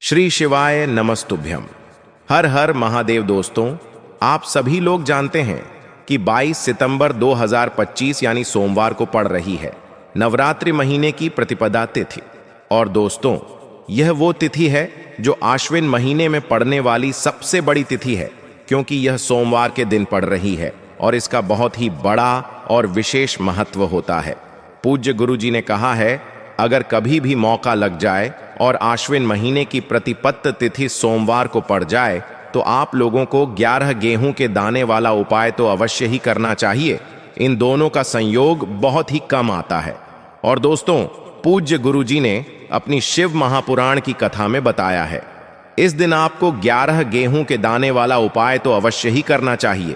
श्री शिवाय नमस्तुभ्यम। हर हर महादेव। दोस्तों, आप सभी लोग जानते हैं कि 22 सितंबर 2025 यानी सोमवार को पड़ रही है नवरात्रि महीने की प्रतिपदा तिथि। और दोस्तों, यह वो तिथि है जो आश्विन महीने में पड़ने वाली सबसे बड़ी तिथि है, क्योंकि यह सोमवार के दिन पड़ रही है और इसका बहुत ही बड़ा और विशेष महत्व होता है। पूज्य गुरु जी ने कहा है, अगर कभी भी मौका लग जाए और आश्विन महीने की प्रतिपत्त तिथि सोमवार को पड़ जाए तो आप लोगों को 11 गेहूं के दाने वाला उपाय तो अवश्य ही करना चाहिए। इन दोनों का संयोग बहुत ही कम आता है। और दोस्तों, पूज्य गुरु जी ने अपनी शिव महापुराण की कथा में बताया है, इस दिन आपको 11 गेहूं के दाने वाला उपाय तो अवश्य ही करना चाहिए,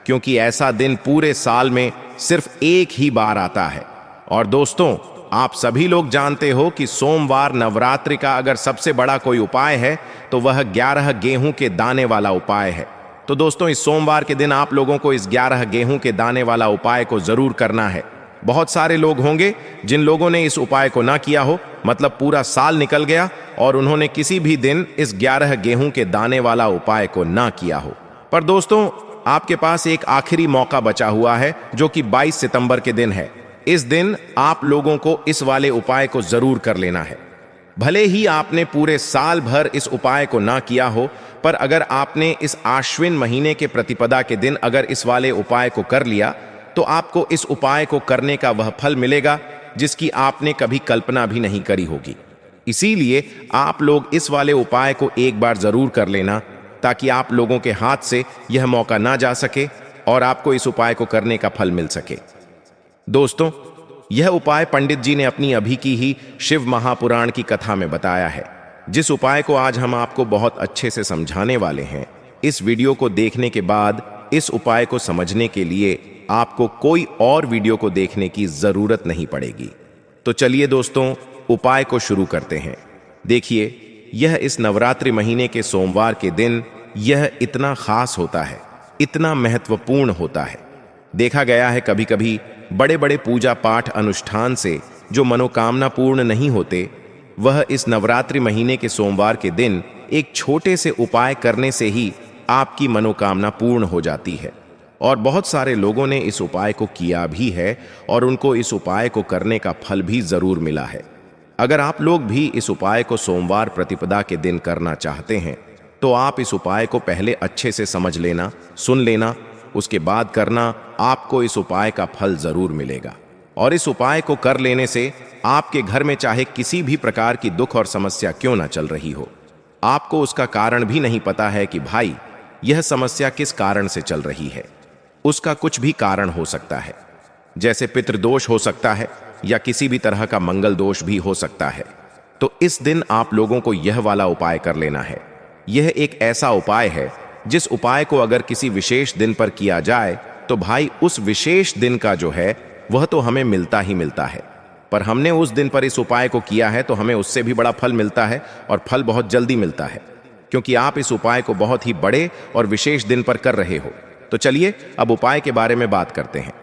क्योंकि ऐसा दिन पूरे साल में सिर्फ एक ही बार आता है। और दोस्तों, आप सभी लोग जानते हो कि सोमवार नवरात्रि का अगर सबसे बड़ा कोई उपाय है तो वह 11 गेहूं के दाने वाला उपाय है। तो दोस्तों, इस सोमवार के दिन आप लोगों को इस 11 गेहूं के दाने वाला उपाय को जरूर करना है। बहुत सारे लोग होंगे जिन लोगों ने इस उपाय को ना किया हो, मतलब पूरा साल निकल गया और उन्होंने किसी भी दिन इस 11 गेहूं के दाने वाला उपाय को ना किया हो। पर दोस्तों, आपके पास एक आखिरी मौका बचा हुआ है, जो कि 22 सितंबर के दिन है। इस दिन आप लोगों को इस वाले उपाय को जरूर कर लेना है। भले ही आपने पूरे साल भर इस उपाय को ना किया हो, पर अगर आपने इस आश्विन महीने के प्रतिपदा के दिन अगर इस वाले उपाय को कर लिया तो आपको इस उपाय को करने का वह फल मिलेगा जिसकी आपने कभी कल्पना भी नहीं करी होगी। इसीलिए आप लोग इस वाले उपाय को एक बार जरूर कर लेना, ताकि आप लोगों के हाथ से यह मौका ना जा सके और आपको इस उपाय को करने का फल मिल सके। दोस्तों, यह उपाय पंडित जी ने अपनी अभी की ही शिव महापुराण की कथा में बताया है, जिस उपाय को आज हम आपको बहुत अच्छे से समझाने वाले हैं। इस वीडियो को देखने के बाद इस उपाय को समझने के लिए आपको कोई और वीडियो को देखने की जरूरत नहीं पड़ेगी। तो चलिए दोस्तों, उपाय को शुरू करते हैं। देखिए, यह इस नवरात्रि महीने के सोमवार के दिन यह इतना खास होता है, इतना महत्वपूर्ण होता है। देखा गया है कभी कभी बड़े बड़े पूजा पाठ अनुष्ठान से जो मनोकामना पूर्ण नहीं होते, वह इस नवरात्रि महीने के सोमवार के दिन एक छोटे से उपाय करने से ही आपकी मनोकामना पूर्ण हो जाती है। और बहुत सारे लोगों ने इस उपाय को किया भी है और उनको इस उपाय को करने का फल भी जरूर मिला है। अगर आप लोग भी इस उपाय को सोमवार प्रतिपदा के दिन करना चाहते हैं तो आप इस उपाय को पहले अच्छे से समझ लेना, सुन लेना, उसके बाद करना। आपको इस उपाय का फल जरूर मिलेगा। और इस उपाय को कर लेने से आपके घर में चाहे किसी भी प्रकार की दुख और समस्या क्यों ना चल रही हो, आपको उसका कारण भी नहीं पता है कि भाई यह समस्या किस कारण से चल रही है। उसका कुछ भी कारण हो सकता है, जैसे पितृदोष हो सकता है या किसी भी तरह का मंगल दोष भी हो सकता है। तो इस दिन आप लोगों को यह वाला उपाय कर लेना है। यह एक ऐसा उपाय है जिस उपाय को अगर किसी विशेष दिन पर किया जाए तो भाई उस विशेष दिन का जो है वह तो हमें मिलता ही मिलता है। पर हमने उस दिन पर इस उपाय को किया है तो हमें उससे भी बड़ा फल मिलता है, और फल बहुत जल्दी मिलता है, क्योंकि आप इस उपाय को बहुत ही बड़े और विशेष दिन पर कर रहे हो। तो चलिए अब उपाय के बारे में बात करते हैं।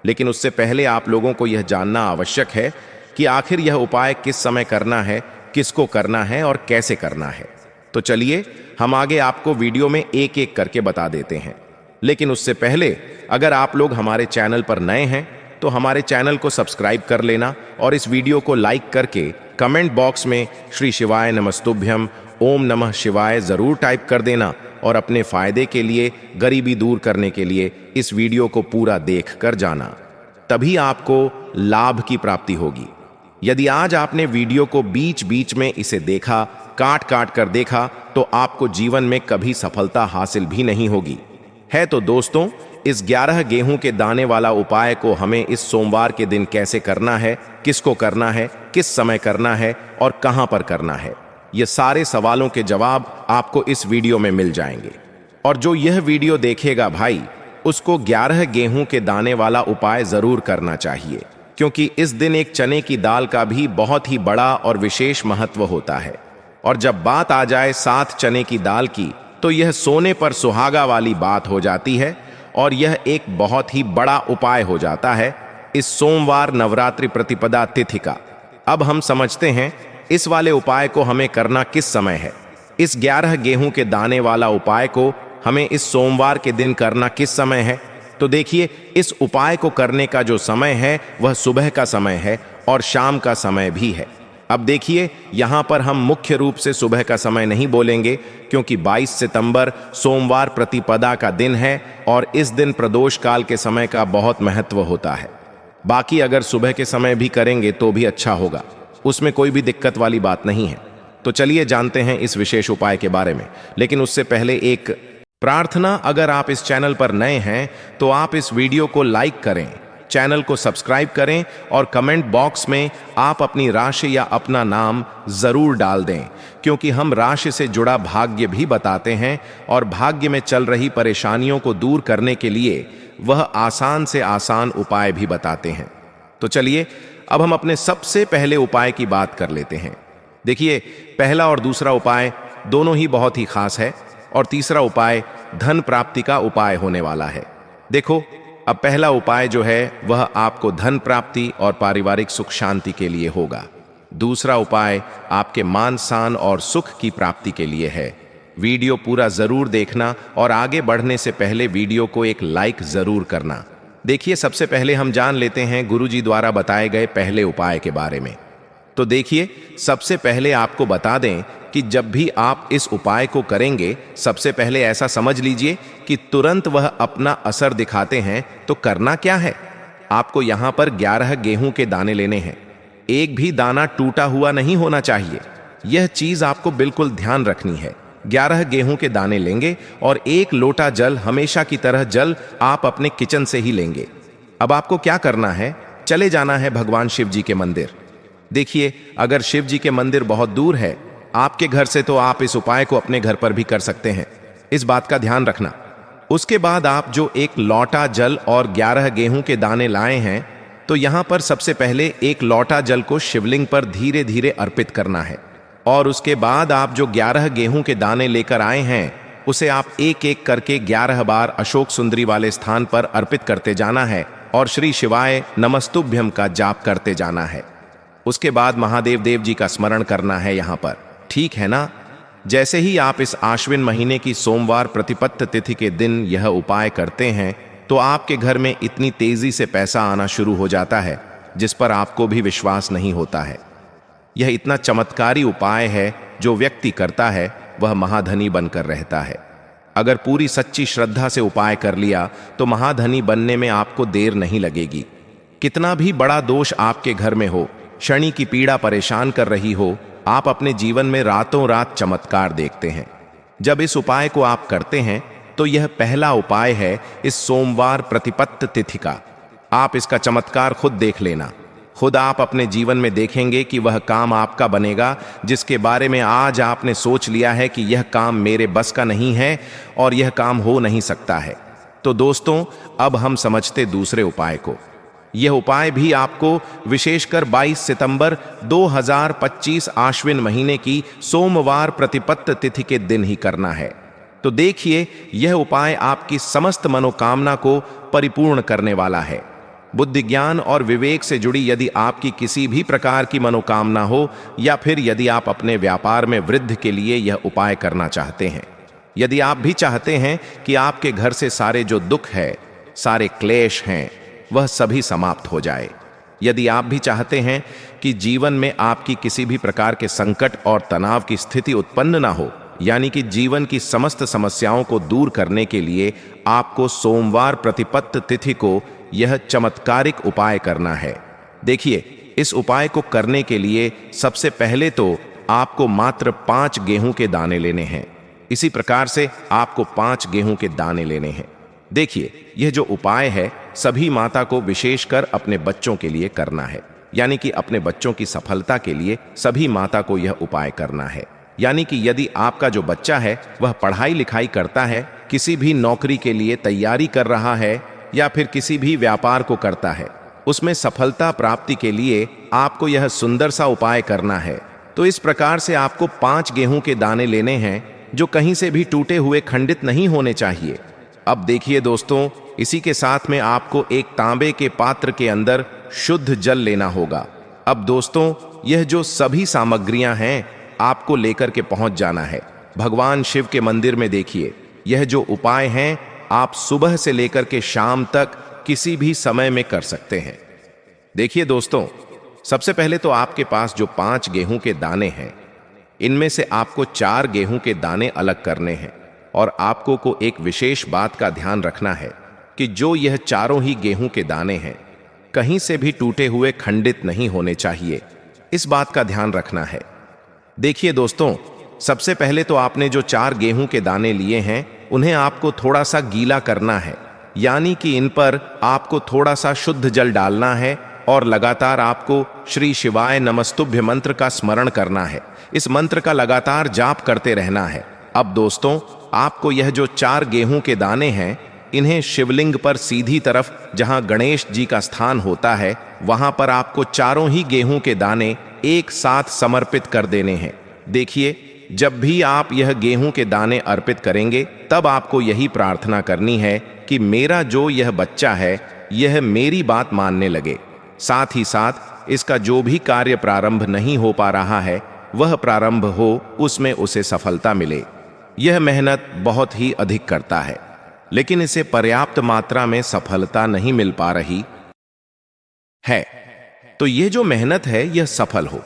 लेकिन उससे पहले आप लोगों को यह जानना आवश्यक है कि आखिर यह उपाय किस समय करना है, किसको करना है और कैसे करना है। तो चलिए हम आगे आपको वीडियो में एक एक करके बता देते हैं। लेकिन उससे पहले अगर आप लोग हमारे चैनल पर नए हैं तो हमारे चैनल को सब्सक्राइब कर लेना और इस वीडियो को लाइक करके कमेंट बॉक्स में श्री शिवाय नमस्तुभ्यम, ओम नमः शिवाय जरूर टाइप कर देना। और अपने फायदे के लिए, गरीबी दूर करने के लिए इस वीडियो को पूरा देख कर जाना, तभी आपको लाभ की प्राप्ति होगी। यदि आज आपने वीडियो को बीच बीच में इसे देखा, काट काट कर देखा, तो आपको जीवन में कभी सफलता हासिल भी नहीं होगी। है तो दोस्तों, इस 11 गेहूं के दाने वाला उपाय को हमें इस सोमवार के दिन कैसे करना है, किसको करना है, किस समय करना है और कहां पर करना है, ये सारे सवालों के जवाब आपको इस वीडियो में मिल जाएंगे। और जो यह वीडियो देखेगा भाई, उसको 11 गेहूं के दाने वाला उपाय जरूर करना चाहिए, क्योंकि इस दिन एक चने की दाल का भी बहुत ही बड़ा और विशेष महत्व होता है। और जब बात आ जाए 7 चने की दाल की, तो यह सोने पर सुहागा वाली बात हो जाती है और यह एक बहुत ही बड़ा उपाय हो जाता है इस सोमवार नवरात्रि प्रतिपदा तिथि का। अब हम समझते हैं इस वाले उपाय को हमें करना किस समय है। इस 11 गेहूं के दाने वाला उपाय को हमें इस सोमवार के दिन करना किस समय है? तो देखिए, इस उपाय को करने का जो समय है वह सुबह का समय है और शाम का समय भी है। अब देखिए, यहां पर हम मुख्य रूप से सुबह का समय नहीं बोलेंगे, क्योंकि 22 सितंबर सोमवार प्रतिपदा का दिन है और इस दिन प्रदोष काल के समय का बहुत महत्व होता है। बाकी अगर सुबह के समय भी करेंगे तो भी अच्छा होगा, उसमें कोई भी दिक्कत वाली बात नहीं है। तो चलिए जानते हैं इस विशेष उपाय के बारे में। लेकिन उससे पहले एक प्रार्थना, अगर आप इस चैनल पर नए हैं तो आप इस वीडियो को लाइक करें, चैनल को सब्सक्राइब करें और कमेंट बॉक्स में आप अपनी राशि या अपना नाम जरूर डाल दें, क्योंकि हम राशि से जुड़ा भाग्य भी बताते हैं और भाग्य में चल रही परेशानियों को दूर करने के लिए वह आसान से आसान उपाय भी बताते हैं। तो चलिए अब हम अपने सबसे पहले उपाय की बात कर लेते हैं। देखिए, पहला और दूसरा उपाय दोनों ही बहुत ही खास है और तीसरा उपाय धन प्राप्ति का उपाय होने वाला है। देखो, अब पहला उपाय जो है वह आपको धन प्राप्ति और पारिवारिक सुख शांति के लिए होगा। दूसरा उपाय आपके मान शान और सुख की प्राप्ति के लिए है। वीडियो पूरा जरूर देखना और आगे बढ़ने से पहले वीडियो को एक लाइक जरूर करना। देखिए, सबसे पहले हम जान लेते हैं गुरुजी द्वारा बताए गए पहले उपाय के बारे में। तो देखिए, सबसे पहले आपको बता दें कि जब भी आप इस उपाय को करेंगे, सबसे पहले ऐसा समझ लीजिए कि तुरंत वह अपना असर दिखाते हैं। तो करना क्या है? आपको यहां पर 11 गेहूं के दाने लेने हैं। एक भी दाना टूटा हुआ नहीं होना चाहिए, यह चीज आपको बिल्कुल ध्यान रखनी है। 11 गेहूं के दाने लेंगे और 1 लोटा जल, हमेशा की तरह जल आप अपने किचन से ही लेंगे। अब आपको क्या करना है? चले जाना है भगवान शिव जी के मंदिर। देखिए, अगर शिव जी के मंदिर बहुत दूर है आपके घर से, तो आप इस उपाय को अपने घर पर भी कर सकते हैं, इस बात का ध्यान रखना। उसके बाद आप जो 1 लोटा जल और 11 गेहूं के दाने लाए हैं, तो यहां पर सबसे पहले 1 लोटा जल को शिवलिंग पर धीरे धीरे अर्पित करना है और उसके बाद आप जो 11 गेहूं के दाने लेकर आए हैं उसे आप एक एक करके 11 बार अशोक सुंदरी वाले स्थान पर अर्पित करते जाना है और श्री शिवाय नमस्तुभ्यम का जाप करते जाना है। उसके बाद महादेव देव जी का स्मरण करना है यहां पर, ठीक है ना? जैसे ही आप इस आश्विन महीने की सोमवार प्रतिपत्त तिथि के दिन यह उपाय करते हैं, तो आपके घर में इतनी तेजी से पैसा आना शुरू हो जाता है जिस पर आपको भी विश्वास नहीं होता है। यह इतना चमत्कारी उपाय है, जो व्यक्ति करता है वह महाधनी बनकर रहता है। अगर पूरी सच्ची श्रद्धा से उपाय कर लिया तो महाधनी बनने में आपको देर नहीं लगेगी। कितना भी बड़ा दोष आपके घर में हो, शनि की पीड़ा परेशान कर रही हो, आप अपने जीवन में रातों रात चमत्कार देखते हैं। जब इस उपाय को आप करते हैं तो यह पहला उपाय है इस सोमवार प्रतिपत्त तिथि का। आप इसका चमत्कार खुद देख लेना। खुद आप अपने जीवन में देखेंगे कि वह काम आपका बनेगा जिसके बारे में आज आपने सोच लिया है कि यह काम मेरे बस का नहीं है और यह काम हो नहीं सकता है। तो दोस्तों, अब हम समझते दूसरे उपाय को। यह उपाय भी आपको विशेषकर 22 सितंबर 2025 आश्विन महीने की सोमवार प्रतिपत्त तिथि के दिन ही करना है। तो देखिए, यह उपाय आपकी समस्त मनोकामना को परिपूर्ण करने वाला है। बुद्धि ज्ञान और विवेक से जुड़ी यदि आपकी किसी भी प्रकार की मनोकामना हो, या फिर यदि आप अपने व्यापार में वृद्धि के लिए यह उपाय करना चाहते हैं, यदि आप भी चाहते हैं कि आपके घर से सारे जो दुख है, सारे क्लेश हैं, वह सभी समाप्त हो जाए, यदि आप भी चाहते हैं कि जीवन में आपकी किसी भी प्रकार के संकट और तनाव की स्थिति उत्पन्न ना हो, यानी कि जीवन की समस्त समस्याओं को दूर करने के लिए आपको सोमवार प्रतिपत्त तिथि को यह चमत्कारिक उपाय करना है। देखिए, इस उपाय को करने के लिए सबसे पहले तो आपको मात्र 5 गेहूं के दाने लेने हैं। इसी प्रकार से आपको 5 गेहूं के दाने लेने हैं। देखिए, यह जो उपाय है सभी माता को विशेषकर अपने बच्चों के लिए करना है, यानी कि अपने बच्चों की सफलता के लिए सभी माता को यह उपाय करना है। यानी कि यदि आपका जो बच्चा है वह पढ़ाई लिखाई करता है, किसी भी नौकरी के लिए तैयारी कर रहा है या फिर किसी भी व्यापार को करता है, उसमें सफलता प्राप्ति के लिए आपको यह सुंदर सा उपाय करना है। तो इस प्रकार से आपको 5 गेहूं के दाने लेने हैं जो कहीं से भी टूटे हुए खंडित नहीं होने चाहिए। अब देखिए दोस्तों, इसी के साथ में आपको एक तांबे के पात्र के अंदर शुद्ध जल लेना होगा। अब दोस्तों, यह जो सभी सामग्रियां हैं आपको लेकर के पहुंच जाना है। भगवान शिव के मंदिर में देखिए, यह जो उपाय हैं आप सुबह से लेकर के शाम तक किसी भी समय में कर सकते हैं। देखिए दोस्तों, सबसे पहले तो आपके पास जो 5 गेहूं के दाने हैं, इनमें से आपको 4 गेहूं के दाने अलग करने हैं और आपको को एक विशेष बात का ध्यान रखना है कि जो यह चारों ही गेहूं के दाने हैं कहीं से भी टूटे हुए खंडित नहीं होने चाहिए, इस बात का ध्यान रखना है। देखिए दोस्तों, सबसे पहले तो आपने जो 4 गेहूं के दाने लिए हैं उन्हें आपको थोड़ा सा गीला करना है, यानी कि इन पर आपको थोड़ा सा शुद्ध जल डालना है और लगातार आपको श्री शिवाय नमस्तुभ्य मंत्र का स्मरण करना है। इस मंत्र का लगातार जाप करते रहना है। अब दोस्तों, आपको यह जो 4 गेहूं के दाने हैं इन्हें शिवलिंग पर सीधी तरफ जहां गणेश जी का स्थान होता है वहां पर आपको चारों ही गेहूं के दाने एक साथ समर्पित कर देने हैं। देखिए, जब भी आप यह गेहूं के दाने अर्पित करेंगे तब आपको यही प्रार्थना करनी है कि मेरा जो यह बच्चा है यह मेरी बात मानने लगे, साथ ही साथ इसका जो भी कार्य प्रारंभ नहीं हो पा रहा है वह प्रारंभ हो, उसमें उसे सफलता मिले। यह मेहनत बहुत ही अधिक करता है लेकिन इसे पर्याप्त मात्रा में सफलता नहीं मिल पा रही है, तो यह जो मेहनत है यह सफल हो।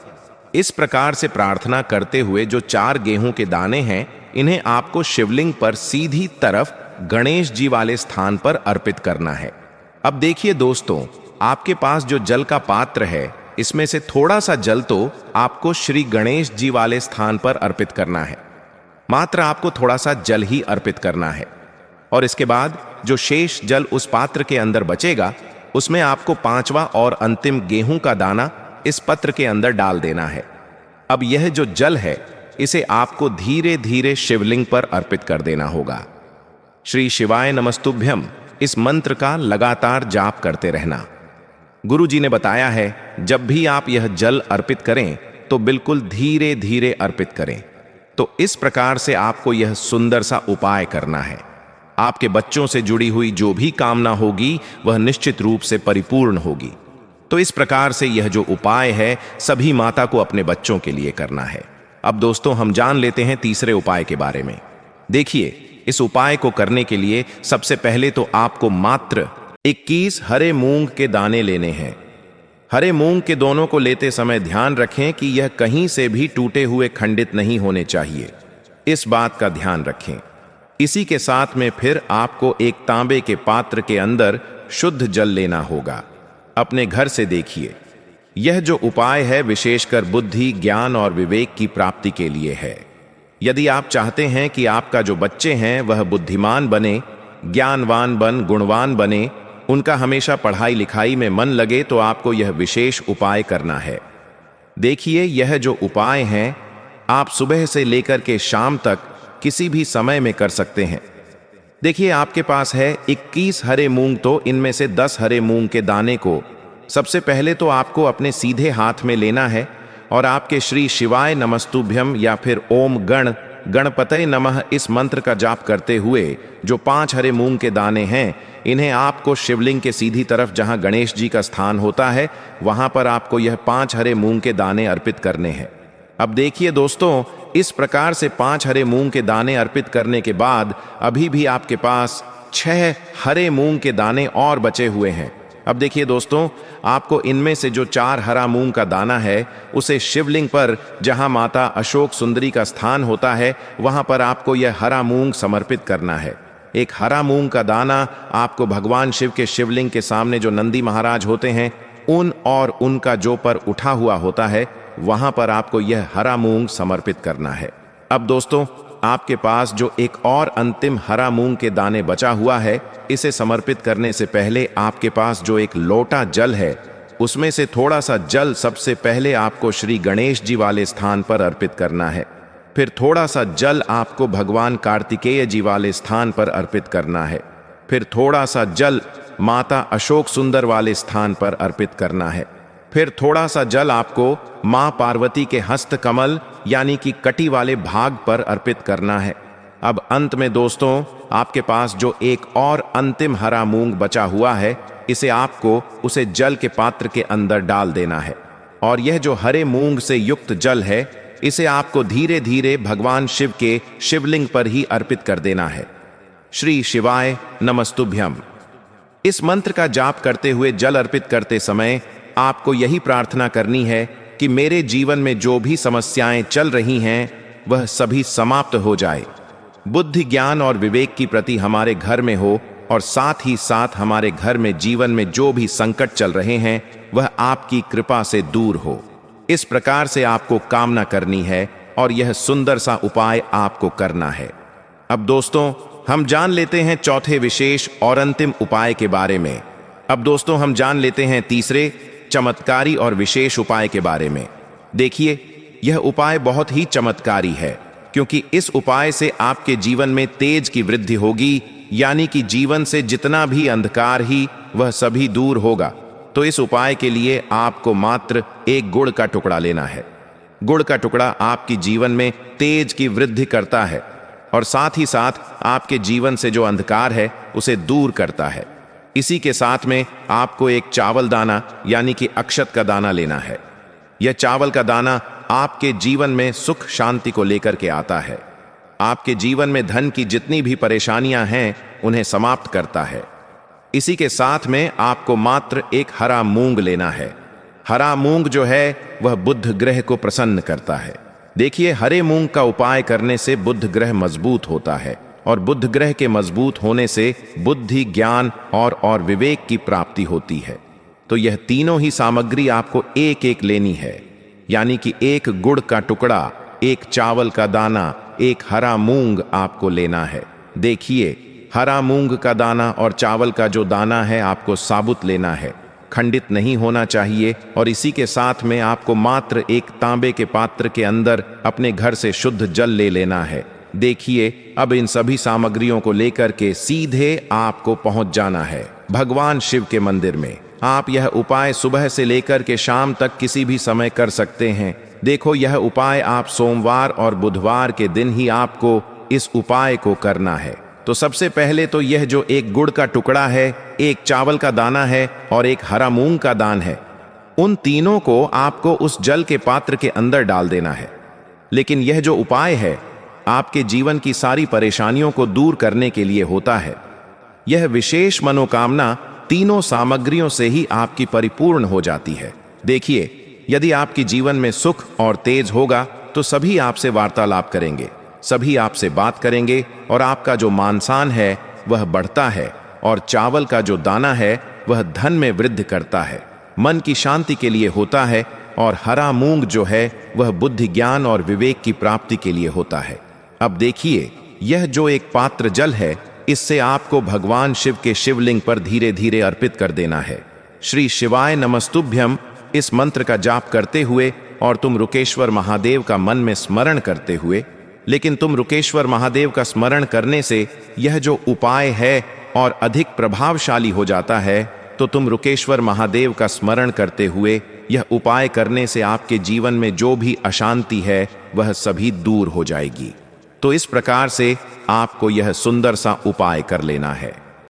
इस प्रकार से प्रार्थना करते हुए जो 4 गेहूं के दाने हैं इन्हें आपको शिवलिंग पर सीधी तरफ गणेश जी वाले स्थान पर अर्पित करना है। अब देखिए दोस्तों, आपके पास जो जल का पात्र है इसमें से थोड़ा सा जल तो आपको श्री गणेश जी वाले स्थान पर अर्पित करना है। मात्र आपको थोड़ा सा जल ही अर्पित करना है और इसके बाद जो शेष जल उस पात्र के अंदर बचेगा उसमें आपको 5वां और अंतिम गेहूं का दाना इस पत्र के अंदर डाल देना है। अब यह जो जल है इसे आपको धीरे धीरे शिवलिंग पर अर्पित कर देना होगा। श्री शिवाय नमस्तुभ्यम इस मंत्र का लगातार जाप करते रहना। गुरु जी ने बताया है जब भी आप यह जल अर्पित करें तो बिल्कुल धीरे धीरे अर्पित करें। तो इस प्रकार से आपको यह सुंदर सा उपाय करना है। आपके बच्चों से जुड़ी हुई जो भी कामना होगी वह निश्चित रूप से परिपूर्ण होगी। तो इस प्रकार से यह जो उपाय है सभी माता को अपने बच्चों के लिए करना है। अब दोस्तों, हम जान लेते हैं तीसरे उपाय के बारे में। देखिए, इस उपाय को करने के लिए सबसे पहले तो आपको मात्र 21 हरे मूंग के दाने लेने हैं। हरे मूंग के दोनों को लेते समय ध्यान रखें कि यह कहीं से भी टूटे हुए खंडित नहीं होने चाहिए, इस बात का ध्यान रखें। इसी के साथ में फिर आपको एक तांबे के पात्र के अंदर शुद्ध जल लेना होगा। अपने घर से देखिए, यह जो उपाय है विशेषकर बुद्धि, ज्ञान और विवेक की प्राप्ति के लिए है। यदि आप चाहते हैं कि आपका जो बच्चे हैं वह बुद्धिमान बने, ज्ञानवान बन, गुणवान बने, उनका हमेशा पढ़ाई लिखाई में मन लगे, तो आपको यह विशेष उपाय करना है। देखिए, यह जो उपाय हैं आप सुबह से लेकर के शाम तक किसी भी समय में कर सकते हैं। देखिए, आपके पास है 21 हरे मूंग, तो इनमें से 10 हरे मूंग के दाने को सबसे पहले तो आपको अपने सीधे हाथ में लेना है और आपके श्री शिवाय नमस्तुभ्यम या फिर ओम गणपतये नमः इस मंत्र का जाप करते हुए जो 5 हरे मूंग के दाने हैं इन्हें आपको शिवलिंग के सीधी तरफ जहां गणेश जी का स्थान होता है वहां पर आपको यह 5 हरे मूंग के दाने अर्पित करने हैं। अब देखिए दोस्तों, इस प्रकार से 5 हरे मूंग के दाने अर्पित करने के बाद अभी भी आपके पास 6 हरे मूंग के दाने और बचे हुए हैं। अब देखिए दोस्तों, आपको इनमें से जो 4 हरा मूंग का दाना है उसे शिवलिंग पर जहां माता अशोक सुंदरी का स्थान होता है वहां पर आपको यह हरा मूंग समर्पित करना है। एक हरा मूंग का दाना आपको भगवान शिव के शिवलिंग के सामने जो नंदी महाराज होते हैं उन और उनका जो पर उठा हुआ होता है वहां पर आपको यह हरा मूंग समर्पित करना है। अब दोस्तों, आपके पास जो एक और अंतिम हरा मूंग के दाने बचा हुआ है इसे समर्पित करने से पहले आपके पास जो एक लोटा जल है उसमें से थोड़ा सा जल सबसे पहले आपको श्री गणेश जी वाले स्थान पर अर्पित करना है। फिर थोड़ा सा जल आपको भगवान कार्तिकेय जी वाले स्थान पर अर्पित करना है। फिर थोड़ा सा जल माता अशोक सुंदर वाले स्थान पर अर्पित करना है। फिर थोड़ा सा जल आपको मां पार्वती के हस्त कमल यानी कि कटी वाले भाग पर अर्पित करना है। अब अंत में दोस्तों, आपके पास जो एक और अंतिम हरा मूंग बचा हुआ है इसे आपको उसे जल के पात्र के अंदर डाल देना है और यह जो हरे मूंग से युक्त जल है इसे आपको धीरे धीरे भगवान शिव के शिवलिंग पर ही अर्पित कर देना है। श्री शिवाय नमस्तुभ्यम। इस मंत्र का जाप करते हुए जल अर्पित करते समय आपको यही प्रार्थना करनी है कि मेरे जीवन में जो भी समस्याएं चल रही हैं वह सभी समाप्त हो जाए, बुद्धि ज्ञान और विवेक की प्रति हमारे घर में हो, और साथ ही साथ हमारे घर में जीवन में जो भी संकट चल रहे हैं वह आपकी कृपा से दूर हो। इस प्रकार से आपको कामना करनी है और यह सुंदर सा उपाय आपको करना है। अब दोस्तों हम जान लेते हैं चौथे विशेष और अंतिम उपाय के बारे में। अब दोस्तों हम जान लेते हैं तीसरे चमत्कारी और विशेष उपाय के बारे में। देखिए, यह उपाय बहुत ही चमत्कारी है, क्योंकि इस उपाय से आपके जीवन में तेज की वृद्धि होगी, यानी कि जीवन से जितना भी अंधकार ही वह सभी दूर होगा। तो इस उपाय के लिए आपको मात्र एक गुड़ का टुकड़ा लेना है। गुड़ का टुकड़ा आपकी जीवन में तेज की वृद्धि करता है और साथ ही साथ आपके जीवन से जो अंधकार है उसे दूर करता है। इसी के साथ में आपको एक चावल दाना यानी कि अक्षत का दाना लेना है। यह चावल का दाना आपके जीवन में सुख शांति को लेकर के आता है। आपके जीवन में धन की जितनी भी परेशानियां हैं उन्हें समाप्त करता है। इसी के साथ में आपको मात्र एक हरा मूंग लेना है। हरा मूंग जो है वह बुध ग्रह को प्रसन्न करता है। देखिए, हरे मूंग का उपाय करने से बुध ग्रह मजबूत होता है और बुध ग्रह के मजबूत होने से बुद्धि ज्ञान और विवेक की प्राप्ति होती है। तो यह तीनों ही सामग्री आपको एक एक लेनी है, यानी कि एक गुड़ का टुकड़ा, एक चावल का दाना, एक हरा मूंग आपको लेना है। देखिए, हरा मूंग का दाना और चावल का जो दाना है आपको साबुत लेना है, खंडित नहीं होना चाहिए। और इसी के साथ में आपको मात्र एक तांबे के पात्र के अंदर अपने घर से शुद्ध जल ले लेना है। देखिए, अब इन सभी सामग्रियों को लेकर के सीधे आपको पहुंच जाना है भगवान शिव के मंदिर में। आप यह उपाय सुबह से लेकर के शाम तक किसी भी समय कर सकते हैं। देखो, यह उपाय आप सोमवार और बुधवार के दिन ही आपको इस उपाय को करना है। तो सबसे पहले तो यह जो एक गुड़ का टुकड़ा है, एक चावल का दाना है और एक हरा मूंग का दान है, उन तीनों को आपको उस जल के पात्र के अंदर डाल देना है। लेकिन यह जो उपाय है आपके जीवन की सारी परेशानियों को दूर करने के लिए होता है। यह विशेष मनोकामना तीनों सामग्रियों से ही आपकी परिपूर्ण हो जाती है। देखिए, यदि आपके जीवन में सुख और तेज होगा तो सभी आपसे वार्तालाप करेंगे, सभी आपसे बात करेंगे और आपका जो मान-सान है वह बढ़ता है और चावल का जो दाना है वह धन में वृद्धि करता है, मन की शांति के लिए होता है, और हरा मूंग जो है वह बुद्धि ज्ञान और विवेक की प्राप्ति के लिए होता है। अब देखिए, यह जो एक पात्र जल है इससे आपको भगवान शिव के शिवलिंग पर धीरे धीरे अर्पित कर देना है। श्री शिवाय नमस्तुभ्यम इस मंत्र का जाप करते हुए और तुम रुकेश्वर महादेव का मन में स्मरण करते हुए, लेकिन तुम रुकेश्वर महादेव का स्मरण करने से यह जो उपाय है और अधिक प्रभावशाली हो जाता है। तो तुम रुकेश्वर महादेव का स्मरण करते हुए यह उपाय करने से आपके जीवन में जो भी अशांति है वह सभी दूर हो जाएगी। तो इस प्रकार से आपको यह सुंदर सा उपाय कर लेना है।